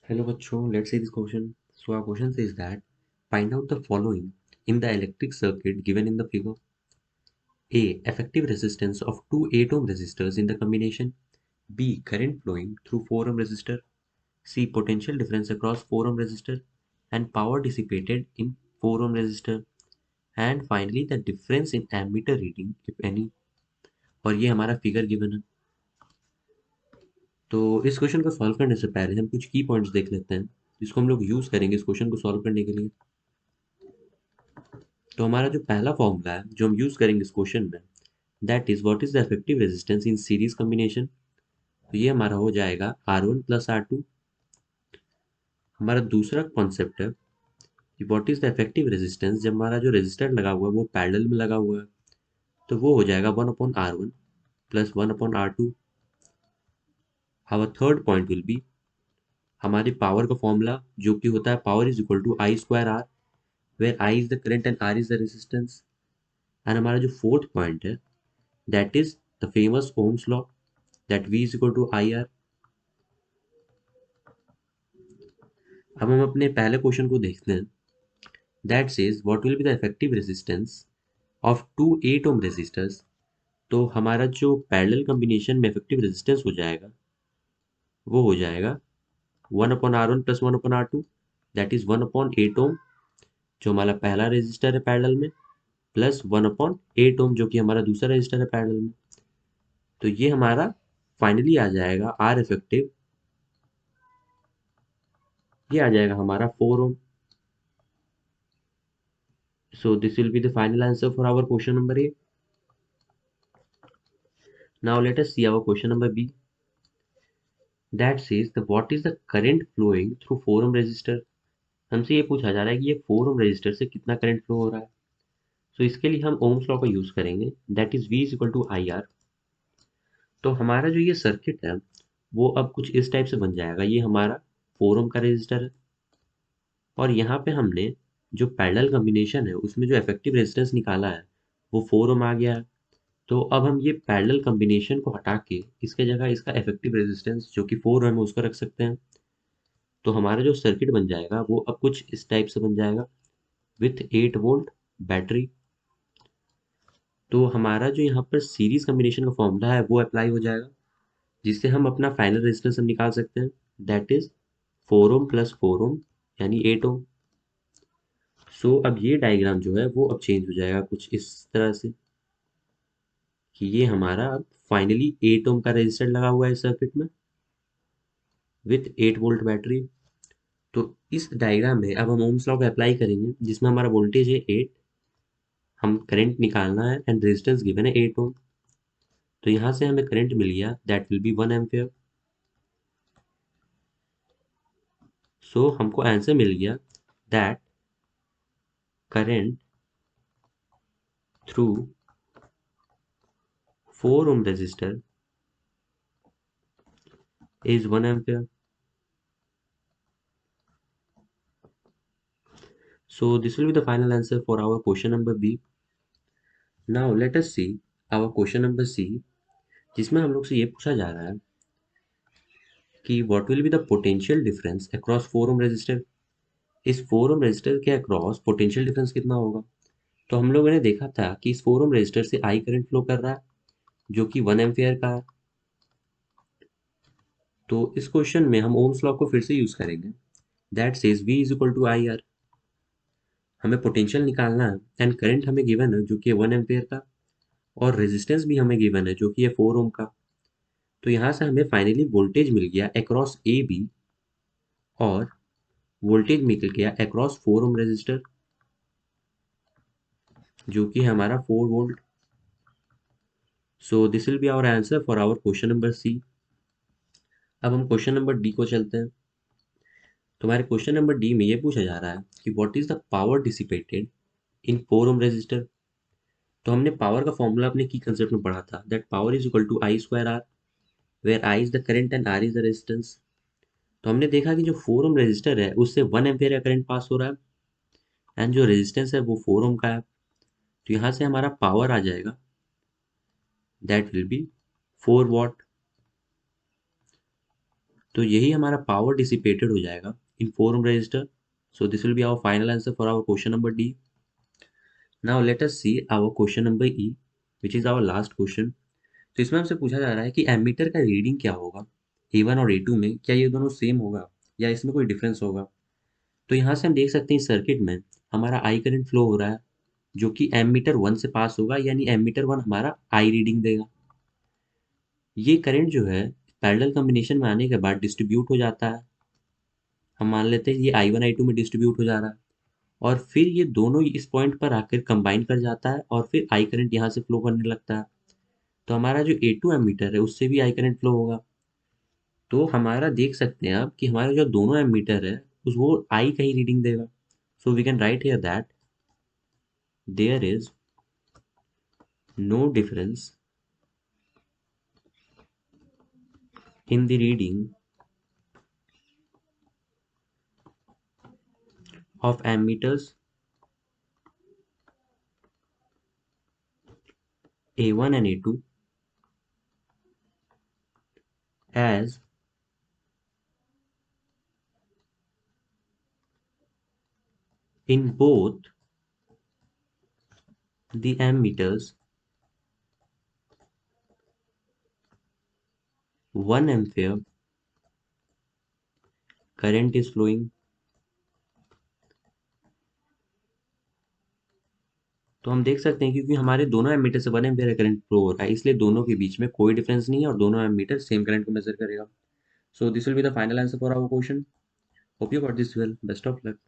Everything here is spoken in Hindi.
Hello bachcho, let's see this question. So our question says that find out the following in the electric circuit given in the figure. A. Effective resistance of two 8 ohm resistors in the combination. B. Current flowing through 4 ohm resistor. C. Potential difference across 4 ohm resistor and power dissipated in 4 ohm resistor. And finally the difference in ammeter reading if any. और ये हमारा फिगर गिवन है। तो इस क्वेश्चन को सॉल्व करने से पहले हम कुछ की पॉइंट्स देख लेते हैं जिसको हम लोग यूज करेंगे इस क्वेश्चन को सॉल्व करने के लिए। तो हमारा जो पहला फॉर्मूला है जो हम यूज करेंगे इस क्वेश्चन में, that is what is the effective resistance in series combination. तो ये हमारा हो जाएगा R1 प्लस R2। हमारा दूसरा कॉन्सेप्ट है कि what is the effective resistance जब हमारा जो रेजिस्टर लगा हुआ है वो पैरेलल में लगा हुआ है। तो वो हो जाएगा 1/R1 plus 1/R2। Our third point will be हमारी पावर का फॉर्मूला जो कि होता है power is equal to I²R, where I is the current and R is the resistance. And हमारा जो फोर्थ पॉइंट है that is the famous Ohm's law that V is equal to IR। अब हम अपने पहले क्वेश्चन को देखते हैं। That says what will be the effective resistance of two 8 ohm resistors. तो हमारा जो पैरेलल कॉम्बिनेशन में इफेक्टिव रेजिस्टेंस हो जाएगा वो हो जाएगा 1/R1 plus 1/R2, that is 1/8 ओम जो हमारा पहला रेजिस्टर है पैरेलल में, प्लस 1/8 ओम जो कि हमारा दूसरा रेजिस्टर है पैरेलल में। तो ये हमारा फाइनली आ जाएगा आर इफेक्टिव, ये आ जाएगा हमारा 4 ओम। So this will be the final answer for our question number A. Now let us see our question number B. That says the what is the current flowing through 4 ohm resistor। हमसे ये पूछा जा रहा है कि ये 4 ohm resistor से कितना करंट फ्लो हो रहा है। तो इसके लिए हम ओम्स लॉ का यूज करेंगे, that is V is equal to IR। तो हमारा जो ये सर्किट है वो अब कुछ इस टाइप से बन जाएगा। ये हमारा 4 ओम का रेजिस्टर है और यहाँ पे हमने जो पैरेलल कॉम्बिनेशन है उसमें जो इफेक्टिव रेजिस्टेंस निकाला है वो 4 ओम आ गया है। तो अब हम ये पैरेलल कॉम्बिनेशन को हटा के इसके जगह इसका इफेक्टिव रेजिस्टेंस जो कि 4 ओम है उसको रख सकते हैं। तो हमारा जो सर्किट बन जाएगा वो अब कुछ इस टाइप से बन जाएगा विथ 8 वोल्ट बैटरी। तो हमारा जो यहाँ पर सीरीज कॉम्बिनेशन का फॉर्मूला है वो अप्लाई हो जाएगा जिससे हम अपना फाइनल रेजिस्टेंस हम निकाल सकते हैं, दैट इज 4 ओम प्लस 4 ओम यानी 8 ओम। सो अब ये डायग्राम जो है वो अब चेंज हो जाएगा कुछ इस तरह से कि ये हमारा अब फाइनली 8 ओम का रेजिस्टर लगा हुआ है इस सर्किट में विथ 8 वोल्ट बैटरी। तो इस डायग्राम में अब हम ओम्स लॉ को अप्लाई करेंगे जिसमें हमारा वोल्टेज है 8, हम करंट निकालना है एंड रेजिस्टेंस गिवन है 8 ओम। तो यहाँ से हमें करंट मिल गया that will be 1 ampere. So हमको आंसर मिल गया that current through 4 ohm resistor is 1 ampere। So this will be the final answer for our question number B। Now let us see our question number C, जिसमें हम लोग से ये पूछा जा रहा है कि what will be the potential difference across 4 ohm resistor। इस 4 ohm resistor के अक्रॉस पोटेंशियल डिफरेंस कितना होगा। तो हम लोगों ने देखा था कि इस 4 ohm resistor से I करंट फ्लो कर रहा है जो कि 1 एम्पियर का है। तो इस क्वेश्चन में हम ओम्स लॉ को फिर से यूज करेंगे, that says V is equal to IR। हमें पोटेंशियल निकालना है एंड करंट हमें गिवन है जो कि 1 एम्पियर का और रेजिस्टेंस भी हमें गिवन है जो कि है 4 ओम का। तो यहाँ से हमें फाइनली वोल्टेज मिल गया अक्रॉस ए बी और वोल्टेज मिल गया अक्रॉस 4 ओम रेजिस्टर जो कि है हमारा 4 volt. So this will be our answer for our question number C. अब हम क्वेश्चन नंबर डी को चलते हैं। तो हमारे क्वेश्चन नंबर डी में ये पूछा जा रहा है कि what is the power dissipated in 4 ohm resistor. तो हमने पावर का फॉर्मूला अपने की कंसेप्ट में पढ़ा था, that power is equal to I²R, where I is the current and R is the resistance. तो हमने देखा कि जो 4 ओम रेजिस्टर है उससे 1 एम्पियर का करंट पास हो रहा है एंड जो रेजिस्टेंस है वो 4 ओम का है। तो यहाँ से हमारा पावर आ जाएगा दैट विल बी 4 वॉट। तो यही हमारा पावर डिसिपेटेड हो जाएगा इन 4 ohm resistor. So this will be our final answer for our question number D. Now let us see our question number E, which is our last question. तो इसमें हमसे पूछा जा रहा है कि एमीटर का रीडिंग क्या होगा A1 और A2 में, क्या ये दोनों सेम होगा या इसमें कोई डिफरेंस होगा। तो यहाँ से हम देख सकते हैं सर्किट में हमारा आई करंट फ्लो हो रहा है जो कि एमीटर 1 से पास होगा, यानी एमीटर 1 हमारा आई रीडिंग देगा। ये करंट जो है पैरेलल कॉम्बिनेशन में आने के बाद डिस्ट्रीब्यूट हो जाता है। हम मान लेते हैं ये I1 I2 में डिस्ट्रीब्यूट हो जा रहा है और फिर ये दोनों इस पॉइंट पर आकर कंबाइन कर जाता है और फिर आई करंट यहाँ से फ्लो करने लगता है। तो हमारा जो A2 एमीटर है उससे भी आई करंट फ्लो होगा। तो हमारा देख सकते हैं आप कि हमारा जो दोनों एमीटर है उस वो आई का ही रीडिंग देगा। So we can write here that there is no difference in the reading of ammeters A1 and A2 as in both the ammeters 1 ampere current is flowing. तो हम देख सकते हैं क्योंकि हमारे दोनों एमीटर से 1 एम्पीयर करंट फ्लो हो रहा है, इसलिए दोनों के बीच में कोई डिफरेंस नहीं है और दोनों एमीटर सेम करंट को मेजर करेगा। So this will be the final answer for our question. Hope you got this well. Best of luck.